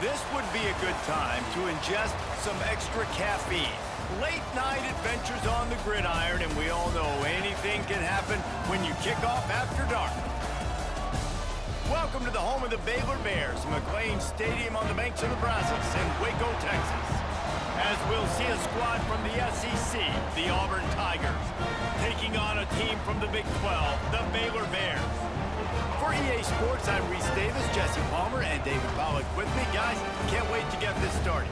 This would be a good time to ingest some extra caffeine. Late night adventures on the gridiron, and we all know anything can happen when you kick off after dark. Welcome to the home of the Baylor Bears, McLean Stadium on the banks of the Brazos in Waco, Texas. As we'll see a squad from the SEC, the Auburn Tigers, taking on a team from the Big 12, the Baylor Bears. For EA Sports, I'm Reese Davis, Jesse Palmer, and David Pollack with me. Guys, can't wait to get this started.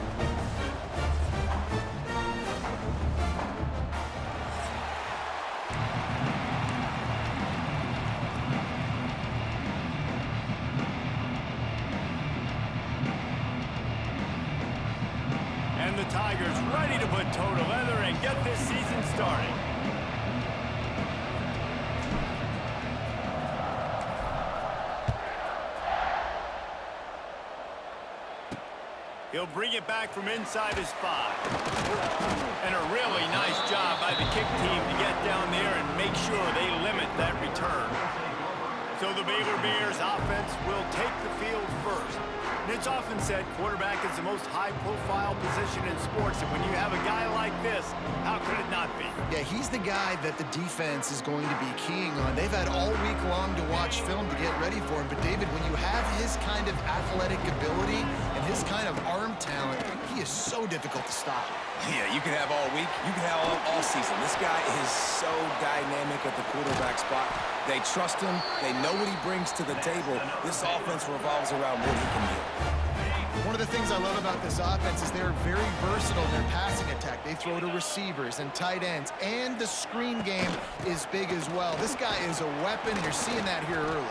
And the Tigers ready to put toe to leather and get this season started. He'll bring it back from inside his 5. And a really nice job by the kick team to get down there and make sure they limit that return. So the Baylor Bears offense will take the field first. And it's often said quarterback is the most high-profile position in sports, and when you have a guy like this, how could it not be? Yeah, he's the guy that the defense is going to be keying on. They've had all week long to watch film to get ready for him, but David, when you have his kind of athletic ability and his kind of arm talent, he is so difficult to stop. Yeah, you can have all week, you can have all season. This guy is so dynamic at the quarterback spot. They trust him. They know what he brings to the table. This offense revolves around what he can do. One of the things I love about this offense is they're very versatile in their passing attack. They throw to receivers and tight ends, and the screen game is big as well. This guy is a weapon, and you're seeing that here early.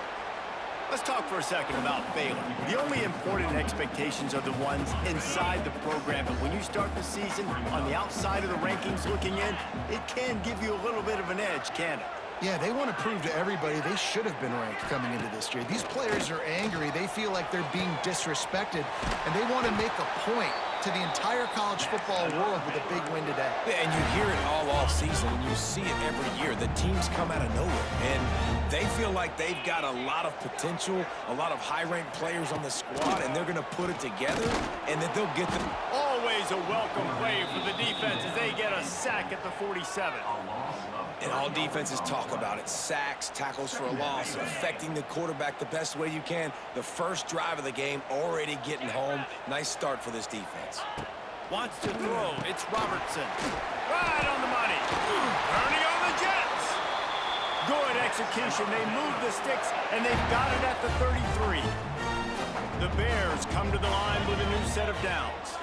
Let's talk for a second about Baylor. The only important expectations are the ones inside the program, but when you start the season on the outside of the rankings looking in, it can give you a little bit of an edge, can't it? Yeah, they want to prove to everybody they should have been ranked coming into this year. These players are angry. They feel like they're being disrespected, and they want to make a point to the entire college football world with a big win today. Yeah, and you hear it all off season, and you see it every year. The teams come out of nowhere, and they feel like they've got a lot of potential, a lot of high-ranked players on the squad, and they're going to put it together, and that they'll get them. Always a welcome play for the defense as they get a sack at the 47. And all defenses talk about it. Sacks, tackles for a loss, affecting the quarterback the best way you can. The first drive of the game already getting home. Nice start for this defense. Wants to throw. It's Robertson. Right on the money. Turning on the Jets. Good execution. They move the sticks, and they've got it at the 33. The Bears come to the line with a new set of downs.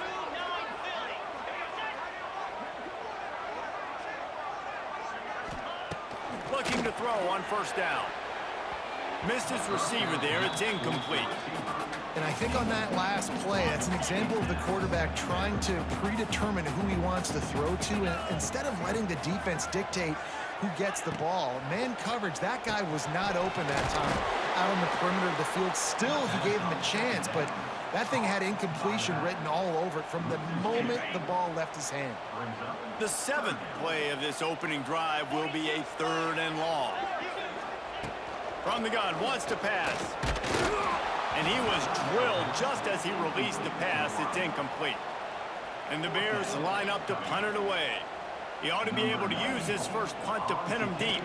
Looking to throw on first down. Missed his receiver there. It's incomplete. And I think on that last play, that's an example of the quarterback trying to predetermine who he wants to throw to, and instead of letting the defense dictate who gets the ball. Man coverage, that guy was not open that time out on the perimeter of the field. Still, he gave him a chance, but that thing had incompletion written all over it from the moment the ball left his hand. The 7th play of this opening drive will be a 3rd and long. From the gun, wants to pass. And he was drilled just as he released the pass. It's incomplete. And the Bears line up to punt it away. He ought to be able to use his first punt to pin him deep.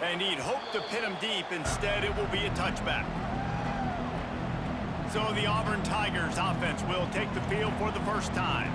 And he'd hoped to pin him deep. Instead, it will be a touchback. So the Auburn Tigers offense will take the field for the first time.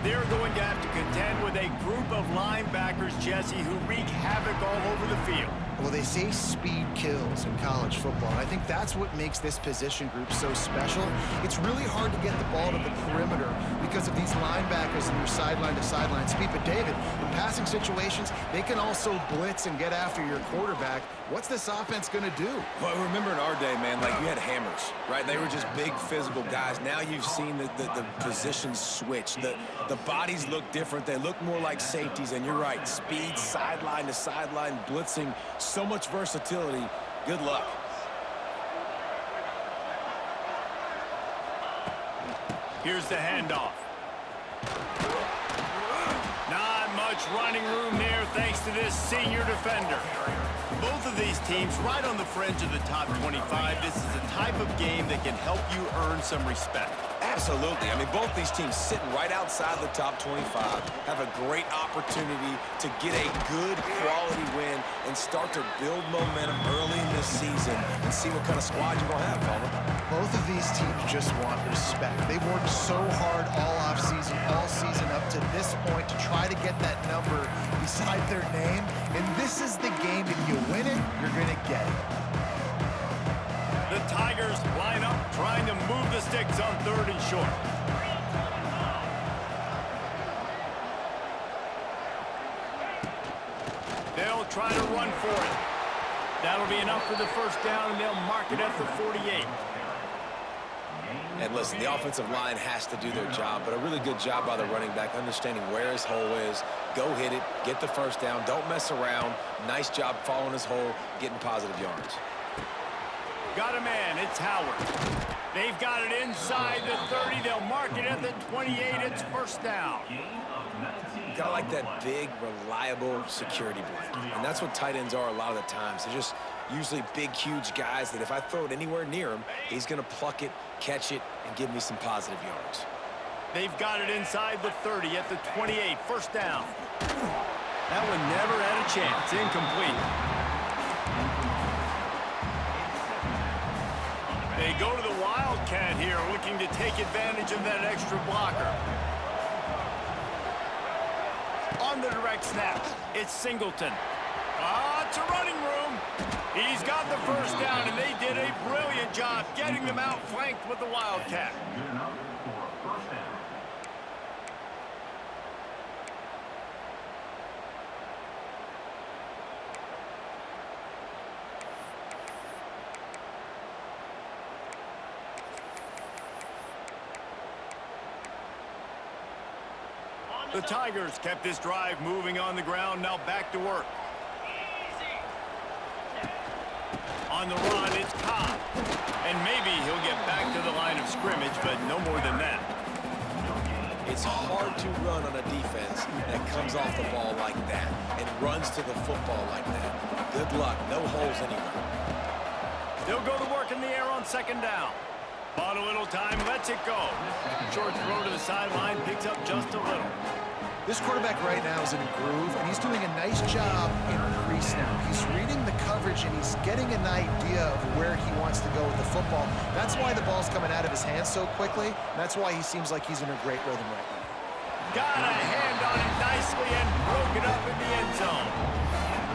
They're going to have to contend with a group of linebackers, Jesse, who wreak havoc all over the field. Well, they say speed kills in college football, and I think that's what makes this position group so special. It's really hard to get the ball to the perimeter because of these linebackers and their sideline-to-sideline speed. But, David, in passing situations, they can also blitz and get after your quarterback. What's this offense going to do? Well, remember in our day, man, like you had hammers, right? They were just big physical guys. Now you've seen the positions switch. The bodies look different. They look more like safeties, and you're right. Speed, sideline to sideline, blitzing, so much versatility. Good luck. Here's the handoff. Not much running room there thanks to this senior defender. Both of these teams right on the fringe of the top 25. This is the type of game that can help you earn some respect. Absolutely. I mean, both these teams sitting right outside the top 25 have a great opportunity to get a good quality win and start to build momentum early in this season and see what kind of squad you're going to have, Palmer. Both of these teams just want respect. They've worked so hard all offseason, all season up to this point to try to get that number beside their name. And this is the game. If you win it, you're going to get it. The Tigers line up, trying to move the sticks on 3rd and short. They'll try to run for it. That'll be enough for the first down, and they'll mark it at the 48. And listen, the offensive line has to do their job, but a really good job by the running back, understanding where his hole is. Go hit it, get the first down, don't mess around. Nice job following his hole, getting positive yards. Got a man, it's Howard. They've got it inside the 30. They'll mark it at the 28. It's first down. Gotta like that big, reliable security blanket. And that's what tight ends are a lot of the times. They're just usually big, huge guys that if I throw it anywhere near him, he's gonna pluck it, catch it, and give me some positive yards. They've got it inside the 30 at the 28. First down. That one never had a chance. Incomplete. They go to the Wildcat here, looking to take advantage of that extra blocker. On the direct snap, it's Singleton. It's a running room. He's got the first down, and they did a brilliant job getting them outflanked with the Wildcat. The Tigers kept this drive moving on the ground, now back to work. On the run, it's Cobb. And maybe he'll get back to the line of scrimmage, but no more than that. It's hard to run on a defense that comes off the ball like that and runs to the football like that. Good luck, no holes anywhere. They'll go to work in the air on second down. Bought a little time, lets it go. Short throw to the sideline, picks up just a little. This quarterback right now is in a groove, and he's doing a nice job in pre-snap. He's reading the coverage, and he's getting an idea of where he wants to go with the football. That's why the ball's coming out of his hands so quickly. That's why he seems like he's in a great rhythm right now. Got a hand on it nicely and broke it up in the end zone.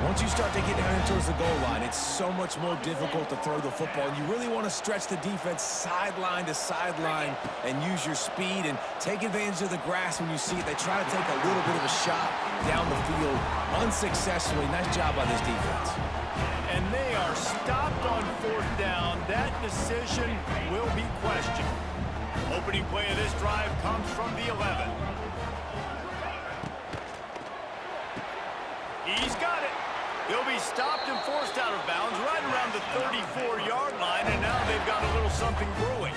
Once you start to get down towards the goal line, it's so much more difficult to throw the football. You really want to stretch the defense sideline to sideline and use your speed and take advantage of the grass when you see it. They try to take a little bit of a shot down the field unsuccessfully. Nice job by this defense. And they are stopped on fourth down. That decision will be questioned. Opening play of this drive comes from the 11. He's got it. He'll be stopped and forced out of bounds right around the 34-yard line, and now they've got a little something brewing.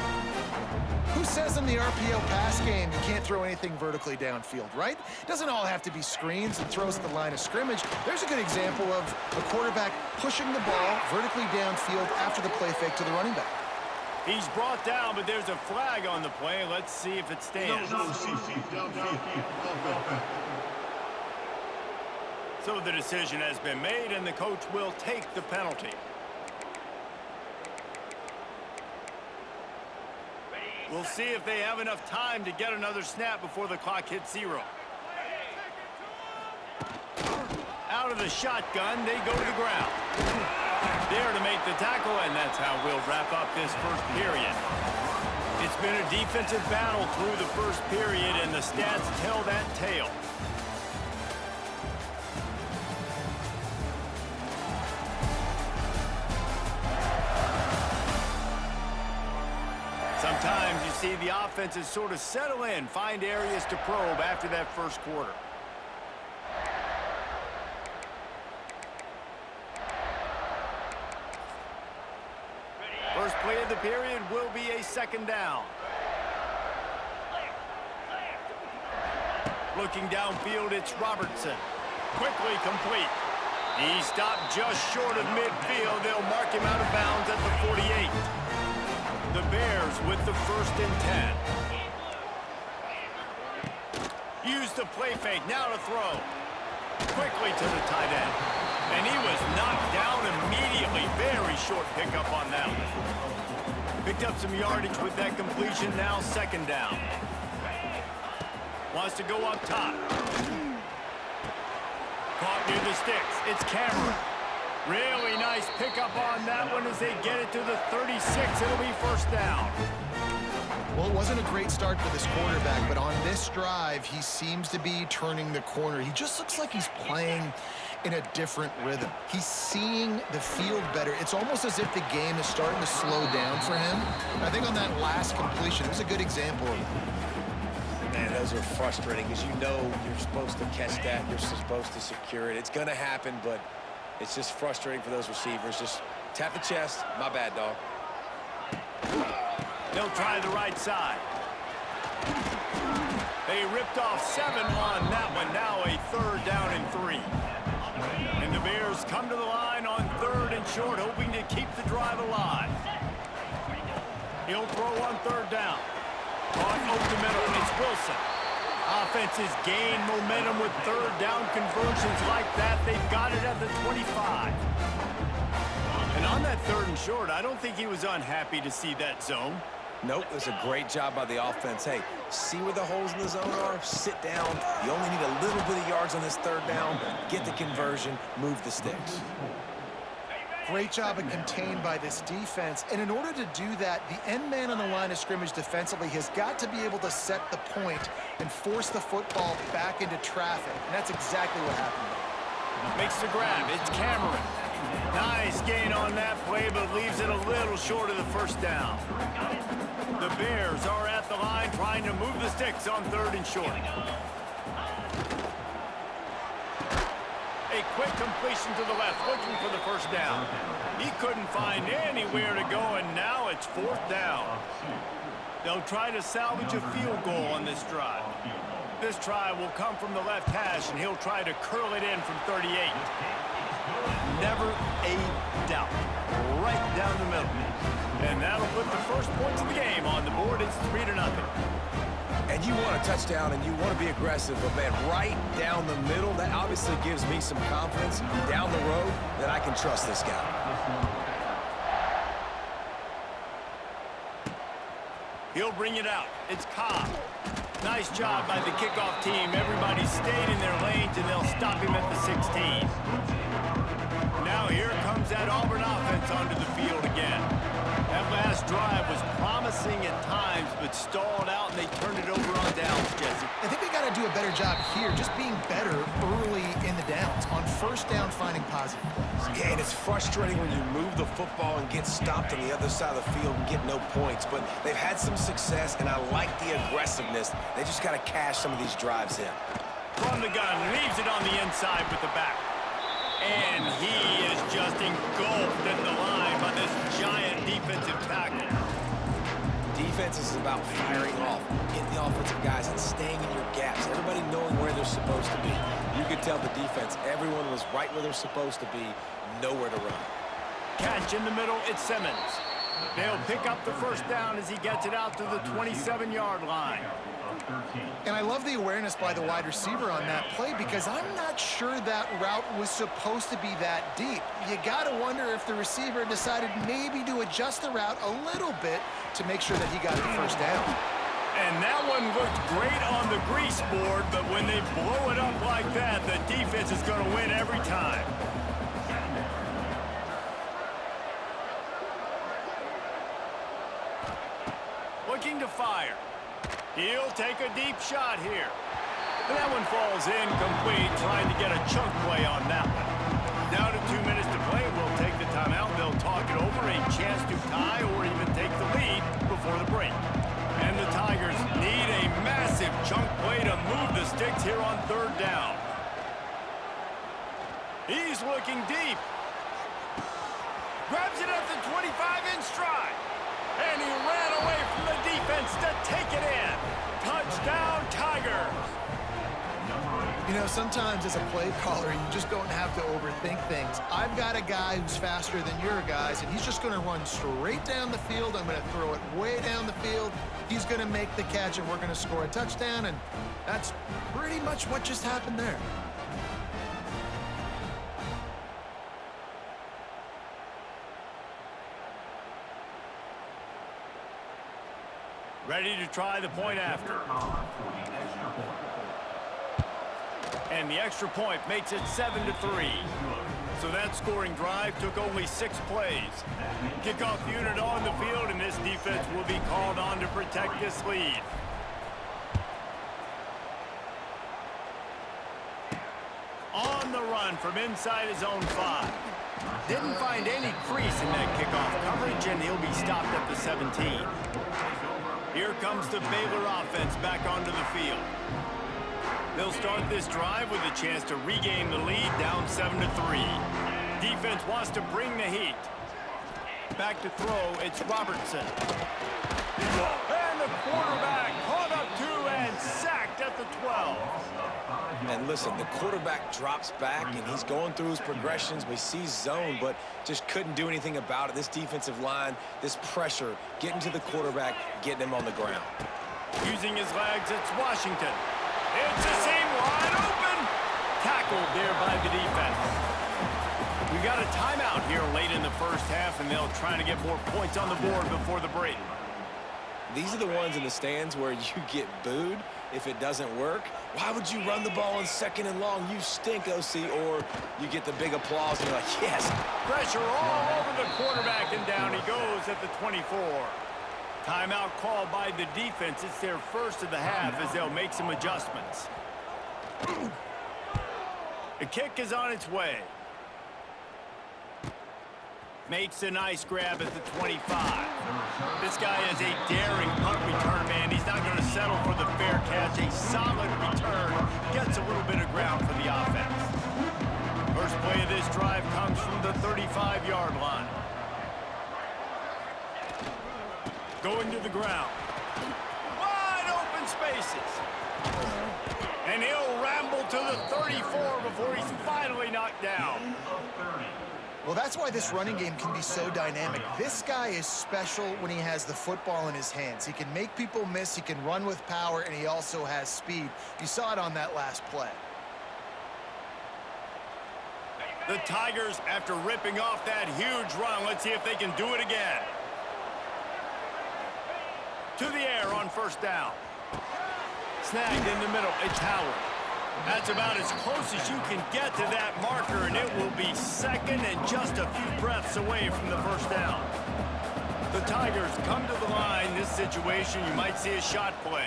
Who says in the RPO pass game you can't throw anything vertically downfield, right? Doesn't all have to be screens and throws at the line of scrimmage. There's a good example of a quarterback pushing the ball vertically downfield after the play fake to the running back. He's brought down, but there's a flag on the play. Let's see if it stands. So the decision has been made, and the coach will take the penalty. We'll see if they have enough time to get another snap before the clock hits 0. Out of the shotgun, they go to the ground. There to make the tackle, and that's how we'll wrap up this first period. It's been a defensive battle through the first period, and the stats tell that tale. Sometimes you see the offenses sort of settle in, find areas to probe after that first quarter. First play of the period will be a second down. Looking downfield, it's Robertson. Quickly complete. He stopped just short of midfield. They'll mark him out of bounds at the 48. The Bears with the 1st and 10. Use the play fake. Now to throw. Quickly to the tight end. And he was knocked down immediately. Very short pickup on that one. Picked up some yardage with that completion. Now 2nd down. Wants to go up top. Caught near the sticks. It's Cameron. Really nice pickup on that one as they get it to the 36. It'll be 1st down. Well, it wasn't a great start for this quarterback, but on this drive, he seems to be turning the corner. He just looks like he's playing in a different rhythm. He's seeing the field better. It's almost as if the game is starting to slow down for him. I think on that last completion, it was a good example of it. Man, those are frustrating because you know you're supposed to catch that. You're supposed to secure it. It's going to happen, but it's just frustrating for those receivers. Just tap the chest. My bad, dog. They'll try the right side. They ripped off 7 on that one. Now a 3rd down and 3. And the Bears come to the line on 3rd and short, hoping to keep the drive alive. He'll throw on 3rd down. Caught over the middle. It's Wilson. Offenses gain momentum with 3rd down conversions like that. They've got it at the 25. And on that 3rd and short, I don't think he was unhappy to see that zone. Nope, it was a great job by the offense. Hey, see where the holes in the zone are? Sit down. You only need a little bit of yards on this 3rd down. Get the conversion. Move the sticks. Great job and contained by this defense. And in order to do that, the end man on the line of scrimmage defensively has got to be able to set the point and force the football back into traffic. And that's exactly what happened. Makes the grab. It's Cameron. Nice gain on that play, but leaves it a little short of the 1st down. The Bears are at the line trying to move the sticks on 3rd and short. A quick completion to the left, looking for the 1st down. He couldn't find anywhere to go, and now it's 4th down. They'll try to salvage a field goal on this drive. This try will come from the left hash, and he'll try to curl it in from 38. Never a doubt. Right down the middle. And that'll put the first points of the game on the board. It's 3-0. And you want a touchdown and you want to be aggressive, but man, right down the middle, that obviously gives me some confidence down the road that I can trust this guy. He'll bring it out. It's Cobb. Nice job by the kickoff team. Everybody stayed in their lanes, and they'll stop him at the 16. Now here comes that Auburn offense onto the field again. That last drive was promising at times, but stalled out, and they turned it over on downs, Jesse. I think they got to do a better job here, just being better early in the downs. On 1st down, finding positive plays. Yeah, and it's frustrating when you move the football and get stopped on the other side of the field and get no points. But they've had some success, and I like the aggressiveness. They just got to cash some of these drives in. From the gun, leaves it on the inside with the back. And he is just engulfed at the line by this giant defensive tackle. Defense is about firing off, hitting the offensive guys, and staying in your gaps. Everybody knowing where they're supposed to be. You could tell the defense, everyone was right where they're supposed to be, nowhere to run. Catch in the middle, it's Simmons. They'll pick up the 1st down as he gets it out to the 27-yard line. And I love the awareness by the wide receiver on that play because I'm not sure that route was supposed to be that deep. You got to wonder if the receiver decided maybe to adjust the route a little bit to make sure that he got the 1st down. And that one looked great on the grease board, but when they blow it up like that, the defense is going to win every time. Looking to fire. He'll take a deep shot here. That one falls incomplete, trying to get a chunk play on that one. Down to 2 minutes to play, we'll take the timeout. They'll talk it over, a chance to tie or even take the lead before the break. And the Tigers need a massive chunk play to move the sticks here on 3rd down. He's looking deep. Grabs it at the 25 in stride. And he ran away from the defense to take it in. Touchdown, Tigers. You know, sometimes as a play caller, you just don't have to overthink things. I've got a guy who's faster than your guys, and he's just going to run straight down the field. I'm going to throw it way down the field. He's going to make the catch, and we're going to score a touchdown, and that's pretty much what just happened there. Ready to try the point after. And the extra point makes it 7-3. So that scoring drive took only 6 plays. Kickoff unit on the field, and this defense will be called on to protect this lead. On the run from inside his own 5. Didn't find any crease in that kickoff coverage, and he'll be stopped at the 17. Here comes the Baylor offense back onto the field. They'll start this drive with a chance to regain the lead, down 7-3. Defense wants to bring the heat. Back to throw, it's Robertson. And the quarterback caught up to and sacked at the 12. And listen, the quarterback drops back, and he's going through his progressions. We see zone, but just couldn't do anything about it. This defensive line, this pressure, getting to the quarterback, getting him on the ground. Using his legs, it's Washington. It's a seam wide open. Tackled there by the defense. We got a timeout here late in the first half, and they'll try to get more points on the board before the break. These are the ones in the stands where you get booed if it doesn't work. Why would you run the ball in 2nd and long? You stink, OC. Or you get the big applause and you're like, yes. Pressure all over the quarterback, and down he goes at the 24. Timeout called by the defense. It's their first of the half as they'll make some adjustments. The kick is on its way. Makes a nice grab at the 25. This guy is a daring punt return man. He's not going to settle for the fair catch. A solid return. Gets a little bit of ground for the offense. First play of this drive comes from the 35-yard line. Going to the ground. Wide open spaces. And he'll ramble to the 34 before he's finally knocked down. Well, that's why this running game can be so dynamic. This guy is special when he has the football in his hands. He can make people miss, he can run with power, and he also has speed. You saw it on that last play. The Tigers, after ripping off that huge run, let's see if they can do it again. To the air on first down. Snagged in the middle, it's Howard. That's about as close as you can get to that marker, and it will be 2nd and just a few breaths away from the first down. The Tigers come to the line. This situation, you might see a shot play.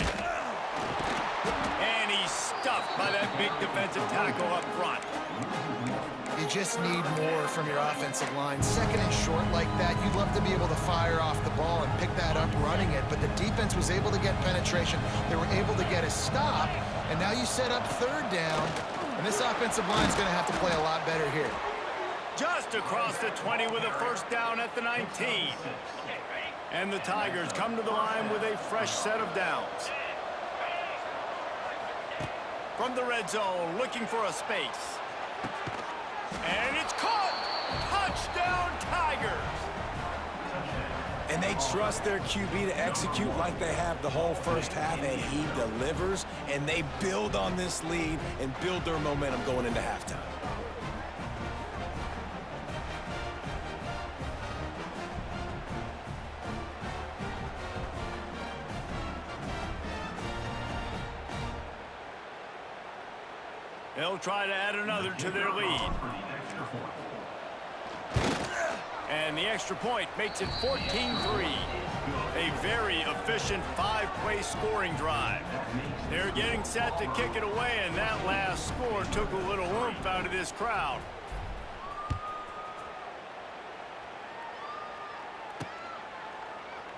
And he's stuffed by that big defensive tackle up front. You just need more from your offensive line. 2nd and short like that, you'd love to be able to fire off the ball and pick that up running it, but the defense was able to get penetration. They were able to get a stop, and now you set up 3rd down, and this offensive line is going to have to play a lot better here. Just across the 20 with a first down at the 19. And the Tigers come to the line with a fresh set of downs. From the red zone, looking for a space. And it's caught! Touchdown, Tigers! And they trust their QB to execute like they have the whole first half, and he delivers, and they build on this lead and build their momentum going into halftime. They'll try to add another to their lead. And the extra point makes it 14-3. A very efficient 5-play scoring drive. They're getting set to kick it away, and that last score took a little oomph out of this crowd.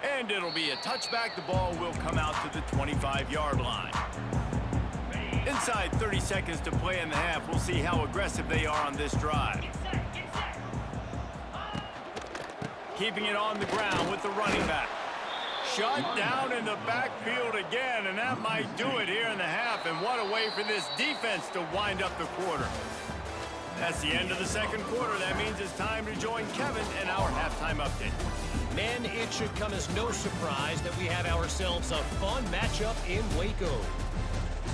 And it'll be a touchback. The ball will come out to the 25-yard line. Inside 30 seconds to play in the half. We'll see how aggressive they are on this drive. Keeping it on the ground with the running back. Shut down in the backfield again, and that might do it here in the half. And what a way for this defense to wind up the quarter. That's the end of the second quarter. That means it's time to join Kevin and our halftime update. Men, it should come as no surprise that we have ourselves a fun matchup in Waco.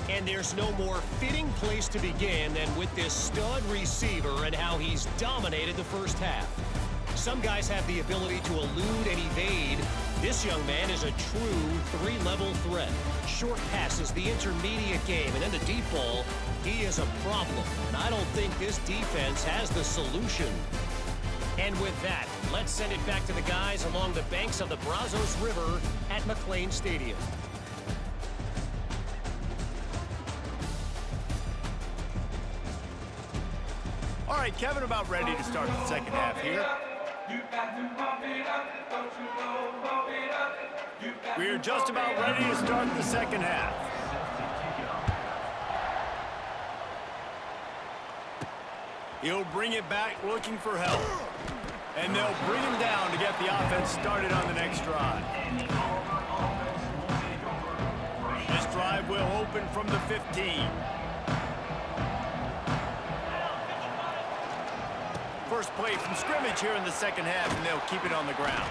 And there's no more fitting place to begin than with this stud receiver and how he's dominated the first half. Some guys have the ability to elude and evade. This young man is a true three-level threat. Short passes, the intermediate game, and then the deep ball, he is a problem. And I don't think this defense has the solution. And with that, let's send it back to the guys along the banks of the Brazos River at McLean Stadium. All right, Kevin, about ready to start the second half here. We're just about ready to start the second half. He'll bring it back looking for help. And they'll bring him down to get the offense started on the next drive. This drive will open from the 15. First play from scrimmage here in the second half, and they'll keep it on the ground.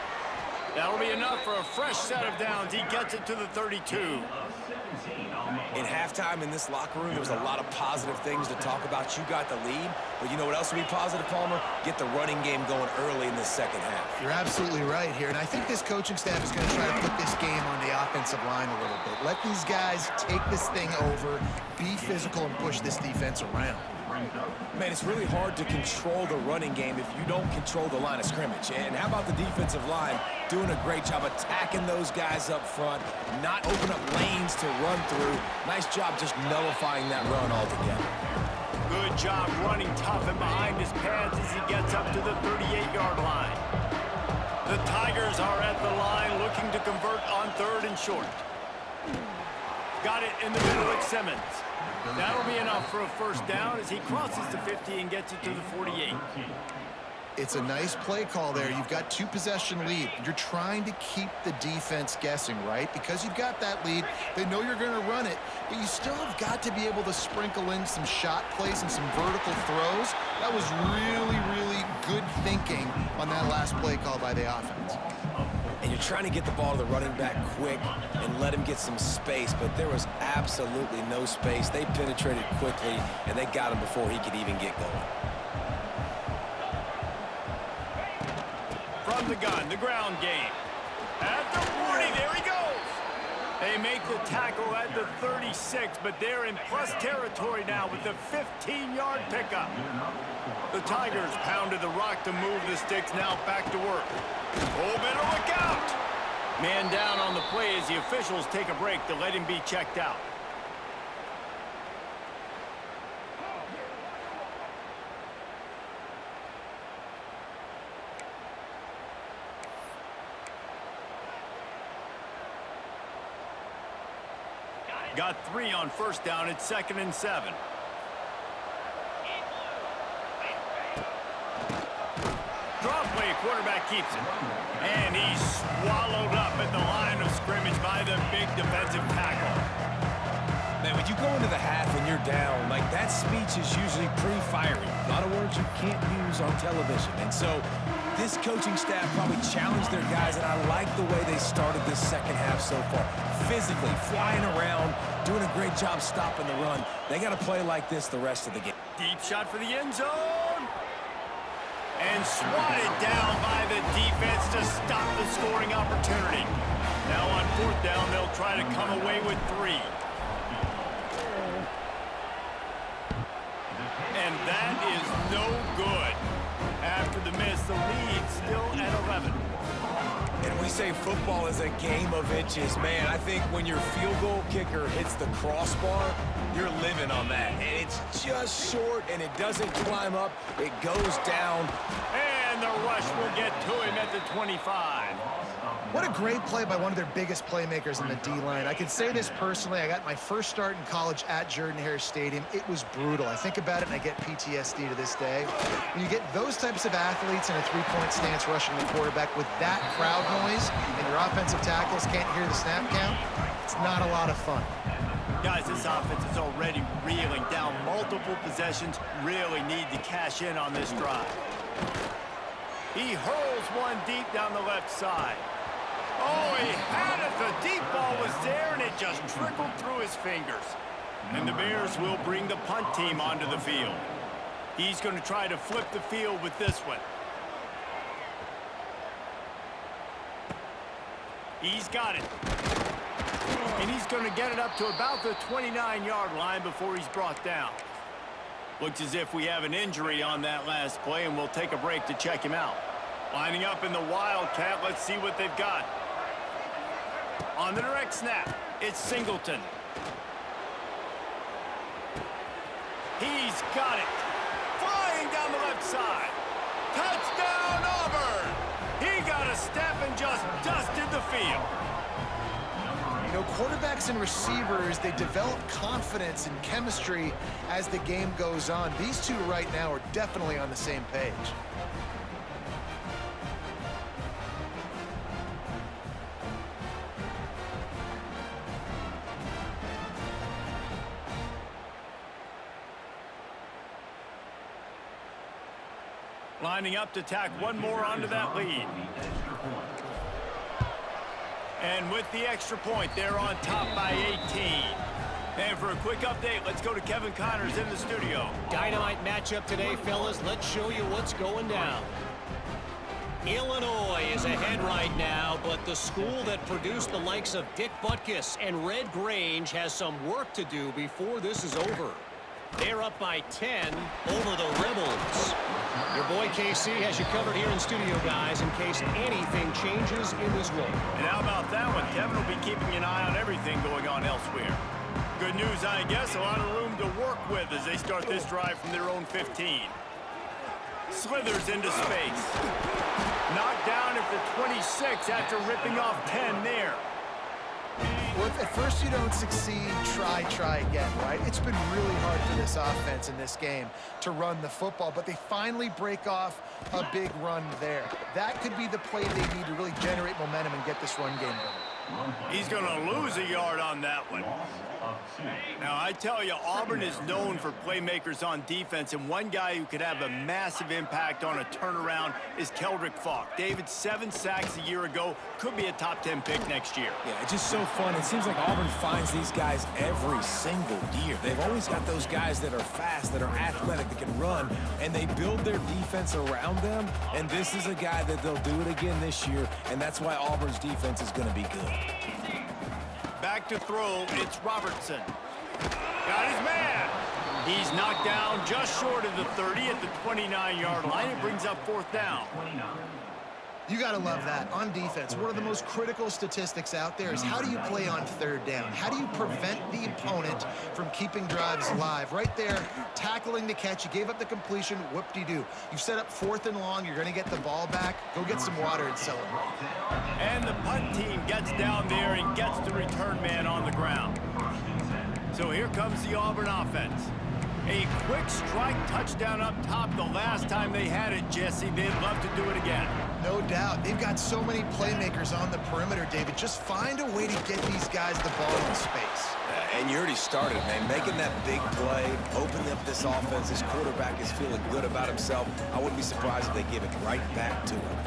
That'll be enough for a fresh set of downs. He gets it to the 32. In halftime in this locker room, there was a lot of positive things to talk about. You got the lead, but you know what else will be positive, Palmer? Get the running game going early in the second half. You're absolutely right here, and I think this coaching staff is going to try to put this game on the offensive line a little bit. Let these guys take this thing over, be physical, and push this defense around. Man, it's really hard to control the running game if you don't control the line of scrimmage. And how about the defensive line doing a great job attacking those guys up front, not open up lanes to run through. Nice job just nullifying that run altogether. Good job running tough and behind his pads as he gets up to the 38-yard line. The Tigers are at the line looking to convert on third and short. Got it in the middle at Simmons. That'll be enough for a first down as he crosses the 50 and gets it to the 48. It's a nice play call there. You've got two-possession lead. You're trying to keep the defense guessing, right? Because you've got that lead, they know you're going to run it, but you still have got to be able to sprinkle in some shot plays and some vertical throws. That was really, really good thinking on that last play call by the offense. And you're trying to get the ball to the running back quick and let him get some space, but there was absolutely no space. They penetrated quickly, and they got him before he could even get going. From the gun, the ground game. At the 40, there he goes. They make the tackle at the 36, but they're in plus territory now with the 15-yard pickup. The Tigers pounded the rock to move the sticks, now back to work. Oh, better look out! Man down on the play as the officials take a break to let him be checked out. Got 3 on first down. It's 2nd and 7. Draw play, quarterback keeps it. And he's swallowed up at the line of scrimmage by the big defensive tackle. Man, when you go into the half and you're down, like that speech is usually pretty fiery. A lot of words you can't use on television. And so this coaching staff probably challenged their guys, and I like the way they started this second half so far. Physically, flying around, doing a great job stopping the run. They got to play like this the rest of the game. Deep shot for the end zone. And swatted down by the defense to stop the scoring opportunity. Now on 4th down, they'll try to come away with 3. And that is no good. After the miss, the lead still at 11. And we say football is a game of inches. Man, I think when your field goal kicker hits the crossbar, you're living on that. And it's just short, and it doesn't climb up. It goes down. And the rush will get to him at the 25. What a great play by one of their biggest playmakers in the D-line. I can say this personally. I got my first start in college at Jordan-Hare Stadium. It was brutal. I think about it and I get PTSD to this day. When you get those types of athletes in a three-point stance rushing the quarterback with that crowd noise and your offensive tackles can't hear the snap count, it's not a lot of fun. Guys, this offense is already reeling down multiple possessions. Really need to cash in on this drive. He hurls one deep down the left side. Oh, he had it. The deep ball was there, and it just trickled through his fingers. And the Bears will bring the punt team onto the field. He's going to try to flip the field with this one. He's got it. And he's going to get it up to about the 29-yard line before he's brought down. Looks as if we have an injury on that last play, and we'll take a break to check him out. Lining up in the Wildcat, let's see what they've got. On the direct snap, it's Singleton. He's got it. Flying down the left side. Touchdown, Auburn! He got a step and just dusted the field. You know, quarterbacks and receivers, they develop confidence and chemistry as the game goes on. These two right now are definitely on the same page. Lining up to tack one more onto that lead. And with the extra point, they're on top by 18. And for a quick update, let's go to Kevin Connors in the studio. Dynamite matchup today, fellas. Let's show you what's going down. Illinois is ahead right now, but the school that produced the likes of Dick Butkus and Red Grange has some work to do before this is over. They're up by 10 over the Rebels. Your boy KC has you covered here in studio, guys, in case anything changes in this one. And how about that one? Kevin will be keeping an eye on everything going on elsewhere. Good news, I guess. A lot of room to work with as they start this drive from their own 15. Slithers into space. Knocked down at the 26 after ripping off 10 there. Well, if at first you don't succeed, try again, right? It's been really hard for this offense in this game to run the football, but they finally break off a big run there. That could be the play they need to really generate momentum and get this run game going. He's going to lose a yard on that one. Now, I tell you, Auburn is known for playmakers on defense, and one guy who could have a massive impact on a turnaround is Keldrick Falk. David, 7 sacks a year ago, could be a top 10 pick next year. Yeah, it's just so fun. It seems like Auburn finds these guys every single year. They've always got those guys that are fast, that are athletic, that can run, and they build their defense around them, and this is a guy that they'll do it again this year, and that's why Auburn's defense is going to be good. Back to throw, it's Robertson. Got his man. He's knocked down just short of the 30 at the 29-yard line. It brings up 4th down. You got to love that. On defense, one of the most critical statistics out there is how do you play on 3rd down? How do you prevent the opponent from keeping drives alive? Right there, tackling the catch. You gave up the completion. Whoop-de-doo. You set up 4th and long. You're going to get the ball back. Go get some water and celebrate. And the punt team gets down there and gets the return man on the ground. So here comes the Auburn offense. A quick strike touchdown up top the last time they had it, Jesse. They'd love to do it again. No doubt. They've got so many playmakers on the perimeter, David. Just find a way to get these guys the ball in space. And you already started, man. Making that big play, opening up this offense. This quarterback is feeling good about himself. I wouldn't be surprised if they give it right back to him.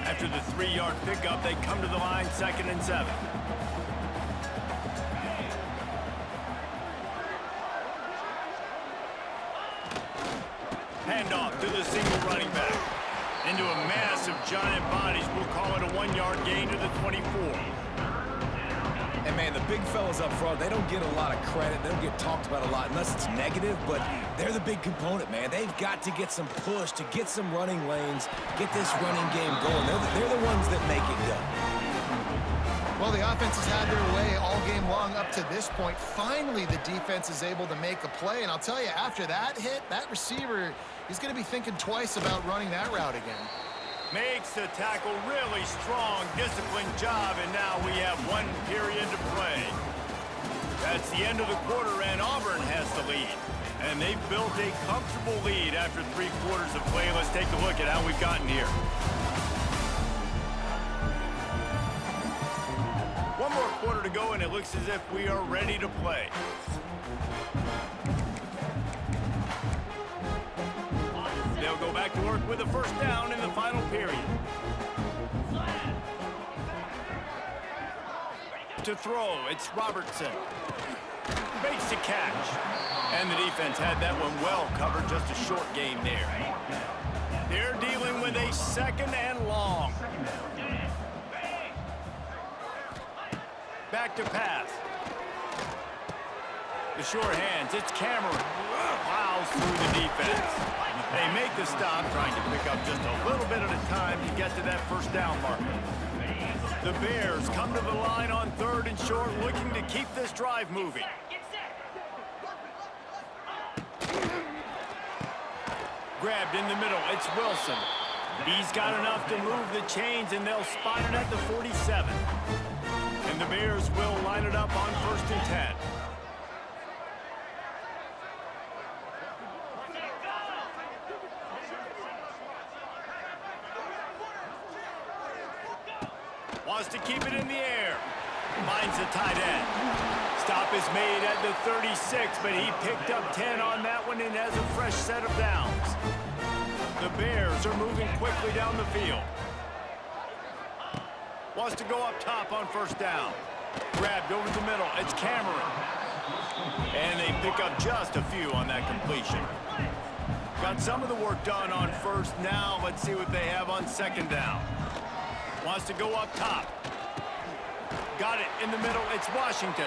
After the 3-yard pickup, they come to the line, 2nd and 7. Handoff to the single running back. Into a massive giant bodies. We'll call it a 1-yard gain to the 24. And, man, the big fellas up front, they don't get a lot of credit. They don't get talked about a lot unless it's negative, but they're the big component, man. They've got to get some push, to get some running lanes, get this running game going. They're the ones that make it go. Well, the offense has had their way all game long up to this point. Finally, the defense is able to make a play. And I'll tell you, after that hit, that receiver is going to be thinking twice about running that route again. Makes the tackle really strong, disciplined job, and now we have 1 period to play. That's the end of the quarter, and Auburn has the lead. And they've built a comfortable lead after 3 quarters of play. Let's take a look at how we've gotten here. 1 more quarter to go, and it looks as if we are ready to play. They'll go back to work with a first down in the final period. To throw, it's Robertson. Makes the catch. And the defense had that one well covered, just a short gain there. They're dealing with a 2nd and long. Back to pass. The short hands, it's Cameron. Plows through the defense. They make the stop, trying to pick up just a little bit at a time to get to that first down marker. The Bears come to the line on 3rd and short, looking to keep this drive moving. Grabbed in the middle, it's Wilson. He's got enough to move the chains, and they'll spot it at the 47. And the Bears will line it up on 1st and 10. Wants to keep it in the air. Finds the tight end. Stop is made at the 36, but he picked up 10 on that one and has a fresh set of downs. The Bears are moving quickly down the field. Wants to go up top on 1st down. Grabbed over the middle. It's Cameron. And they pick up just a few on that completion. Got some of the work done on 1st. Now let's see what they have on 2nd down. Wants to go up top. Got it in the middle. It's Washington.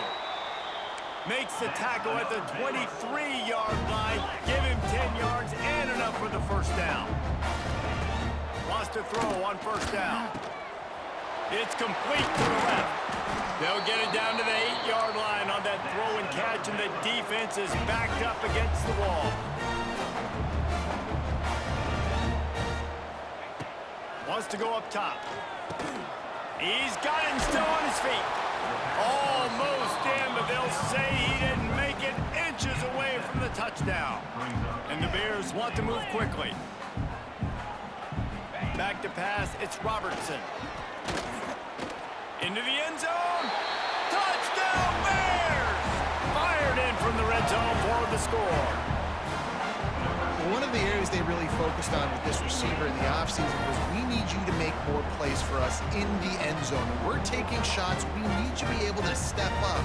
Makes the tackle at the 23-yard line. Give him 10 yards and enough for the first down. Wants to throw on 1st down. It's complete to the left. They'll get it down to the 8-yard line on that throw and catch, and the defense is backed up against the wall. Wants to go up top. He's got it and still on his feet. Almost in, but they'll say he didn't make it, inches away from the touchdown. And the Bears want to move quickly. Back to pass, it's Robertson. Into the end zone. Touchdown Bears! Fired in from the red zone for the score. One of the areas they really focused on with this receiver in the offseason was, we need you to make more plays for us in the end zone. When we're taking shots, we need you to be able to step up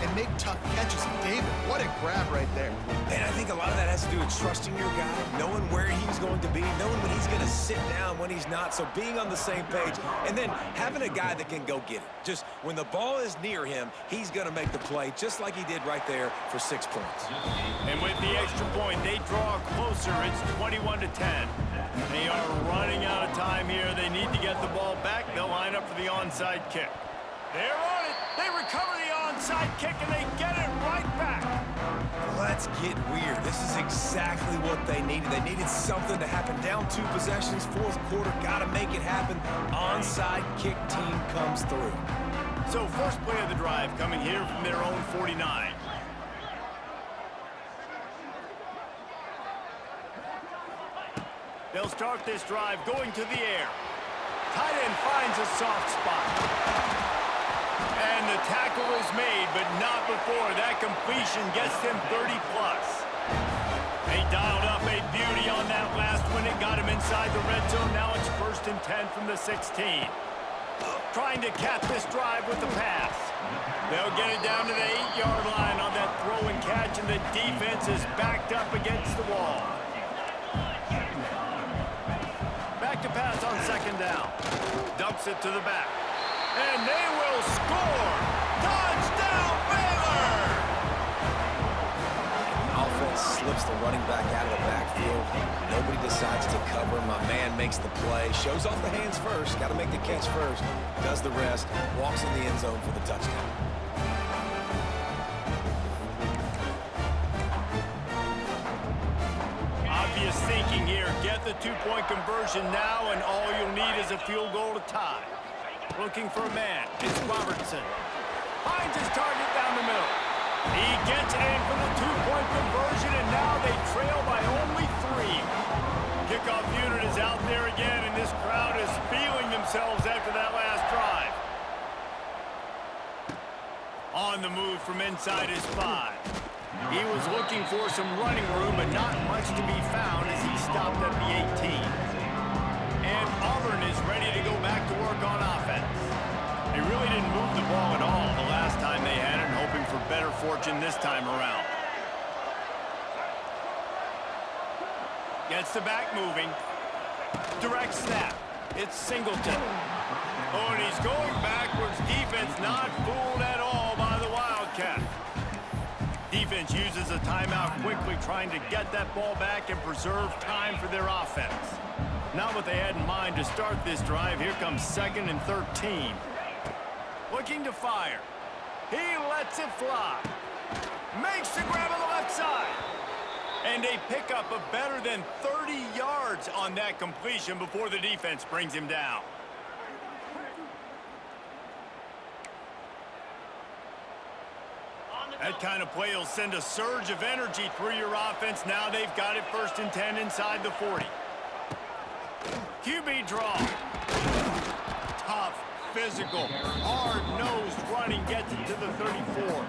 and make tough catches. David, what a grab right there. And I think a lot of that has to do with trusting your guy, knowing where he's going to be, knowing when he's going to sit down, when he's not, so being on the same page, and then having a guy that can go get it. Just when the ball is near him, he's going to make the play, just like he did right there for 6 points. And with the extra point, they draw closer. It's 21-10. They are running out of time here. They need to get the ball back. They'll line up for the onside kick. They're on it. They recover the onside kick, and they get it right back. Let's get weird. This is exactly what they needed. They needed something to happen. Down 2 possessions, 4th quarter, got to make it happen. Onside kick team comes through. So first play of the drive coming here from their own 49. They'll start this drive going to the air. Tight end finds a soft spot. And the tackle is made, but not before that completion gets them 30-plus. They dialed up a beauty on that last one. It got him inside the red zone. Now it's 1st and 10 from the 16. Trying to cap this drive with the pass. They'll get it down to the 8-yard line on that throw and catch, and the defense is backed up against the wall. Back to pass on 2nd down. Dumps it to the back. And they will score! Touchdown, Baylor! Offense slips the running back out of the backfield. Nobody decides to cover. My man makes the play. Shows off the hands first. Got to make the catch first. Does the rest. Walks in the end zone for the touchdown. Obvious thinking thinking here. Get the two-point conversion now, and all you'll need is a field goal to tie. Looking for a man. It's Robertson. Finds his target down the middle. He gets it in for the two-point conversion, and now they trail by only 3. Kickoff unit is out there again, and this crowd is feeling themselves after that last drive. On the move from inside his 5. He was looking for some running room, but not much to be found as he stopped at the 18. And Auburn is ready to go back to work on offense. They really didn't move the ball at all the last time they had it, hoping for better fortune this time around. Gets the back moving. Direct snap. It's Singleton. Oh, and he's going backwards. Defense not fooled at all by the Wildcat. Defense uses a timeout quickly, trying to get that ball back and preserve time for their offense. Not what they had in mind to start this drive. Here comes 2nd and 13. Looking to fire. He lets it fly. Makes the grab on the left side. And a pickup of better than 30 yards on that completion before the defense brings him down. That kind of play will send a surge of energy through your offense. Now they've got it 1st and 10 inside the 40. QB draw. Tough, physical, hard-nosed running gets it to the 34.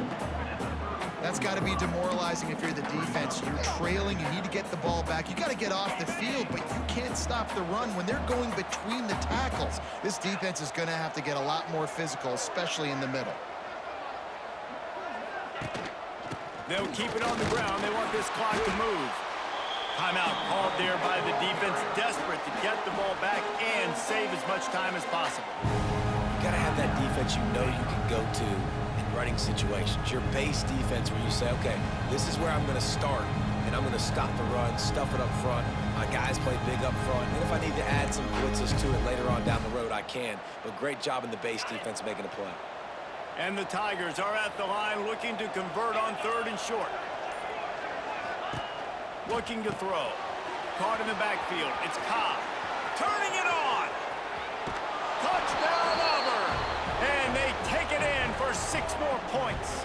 That's got to be demoralizing if you're the defense. You're trailing. You need to get the ball back. You got to get off the field, but you can't stop the run when they're going between the tackles. This defense is going to have to get a lot more physical, especially in the middle. They'll keep it on the ground. They want this clock to move. Timeout called there by the defense, desperate to get the ball back and save as much time as possible. You got to have that defense you know you can go to in running situations. Your base defense where you say, okay, this is where I'm going to start, and I'm going to stop the run, stuff it up front. My guys play big up front, and if I need to add some blitzes to it later on down the road, I can. But great job in the base defense making a play. And the Tigers are at the line looking to convert on 3rd and short. Looking to throw. Caught in the backfield. It's Cobb. Turning it on. Touchdown Auburn. And they take it in for 6 more points.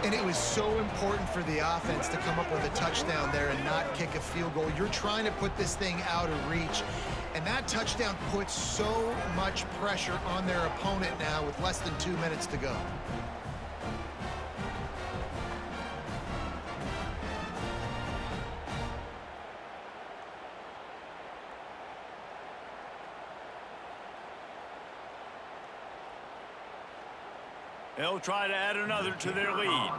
And it was so important for the offense to come up with a touchdown there and not kick a field goal. You're trying to put this thing out of reach. And that touchdown puts so much pressure on their opponent now with less than 2 minutes to go. They'll try to add another to their lead.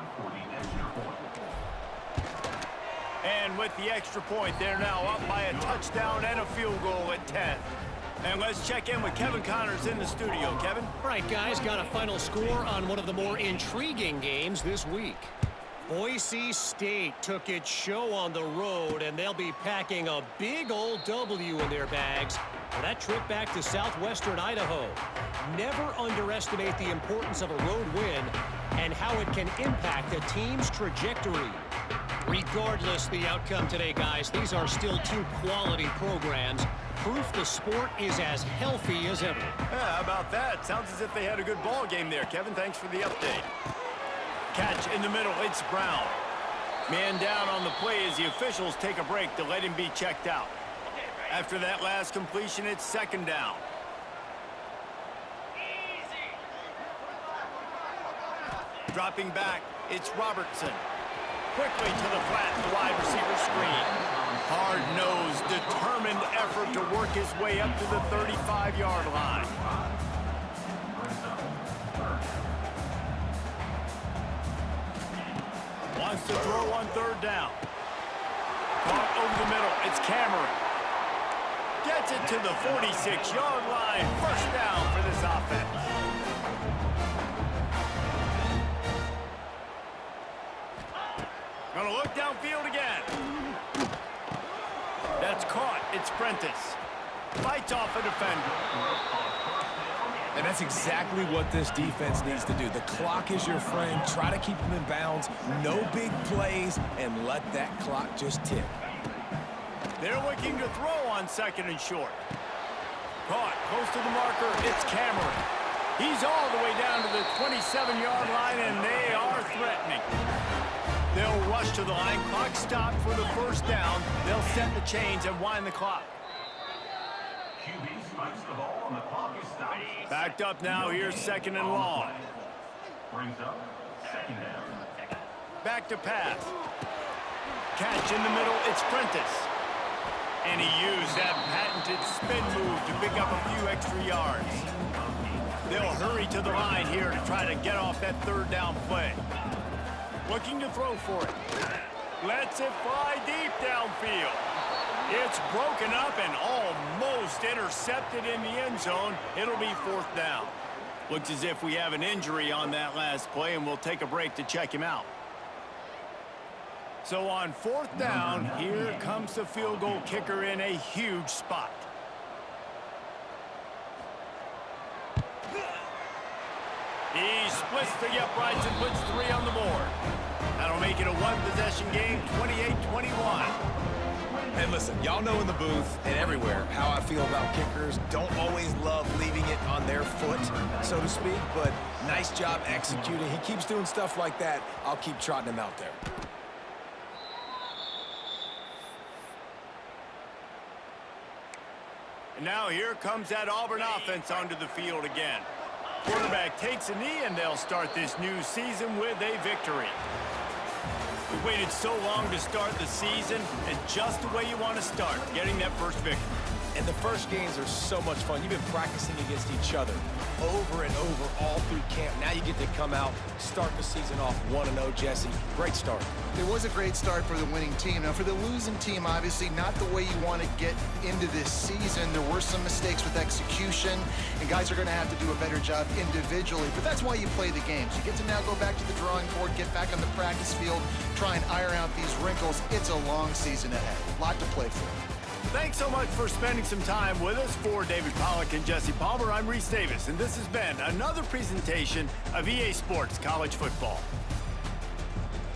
And with the extra point, they're now up by a touchdown and a field goal at 10. And let's check in with Kevin Connors in the studio. Kevin? All right, guys, got a final score on one of the more intriguing games this week. Boise State took its show on the road, and they'll be packing a big old W in their bags for that trip back to southwestern Idaho. Never underestimate the importance of a road win and how it can impact a team's trajectory. Regardless the outcome today, guys, these are still 2 quality programs. Proof the sport is as healthy as ever. Yeah, how about that? Sounds as if they had a good ball game there, Kevin. Thanks for the update. Catch in the middle. It's Brown. Man down on the play as the officials take a break to let him be checked out. After that last completion, it's 2nd down. Dropping back, it's Robertson. Quickly to the flat, the wide receiver screen. Hard-nosed, determined effort to work his way up to the 35-yard line. Wants to throw on 3rd down. Caught over the middle, it's Cameron. Gets it to the 46-yard line. 1st down for this offense. Gonna look downfield again. That's caught. It's Prentice. Fights off a defender. And that's exactly what this defense needs to do. The clock is your friend. Try to keep them in bounds. No big plays, and let that clock just tick. They're looking to throw on 2nd and short. Caught close to the marker. It's Cameron. He's all the way down to the 27-yard line, and they are threatening. They'll rush to the line. Clock stopped for the first down. They'll set the chains and wind the clock. QB spikes the ball, and the clock is stopped. Backed up now. Here's 2nd and long. Brings up 2nd down. Back to pass. Catch in the middle. It's Prentice. And he used that patented spin move to pick up a few extra yards. They'll hurry to the line here to try to get off that 3rd down play. Looking to throw for it. Lets it fly deep downfield. It's broken up and almost intercepted in the end zone. It'll be 4th down. Looks as if we have an injury on that last play, and we'll take a break to check him out. So on 4th down, here comes the field goal kicker in a huge spot. He splits the uprights and puts 3 on the board. That'll make it a 1-possession game, 28-21. And listen, y'all know in the booth and everywhere how I feel about kickers. Don't always love leaving it on their foot, so to speak, but nice job executing. He keeps doing stuff like that. I'll keep trotting him out there. And now here comes that Auburn offense onto the field again. Quarterback takes a knee, and they'll start this new season with a victory. We waited so long to start the season, and just the way you want to start, getting that first victory. And the first games are so much fun. You've been practicing against each other over and over all through camp. Now you get to come out, start the season off 1-0, Jesse. Great start. It was a great start for the winning team. Now, for the losing team, obviously not the way you want to get into this season. There were some mistakes with execution, and guys are going to have to do a better job individually. But that's why you play the games. You get to now go back to the drawing board, get back on the practice field, try and iron out these wrinkles. It's a long season ahead. A lot to play for. Thanks so much for spending some time with us. For David Pollack and Jesse Palmer, I'm Reese Davis, and this has been another presentation of EA Sports College Football.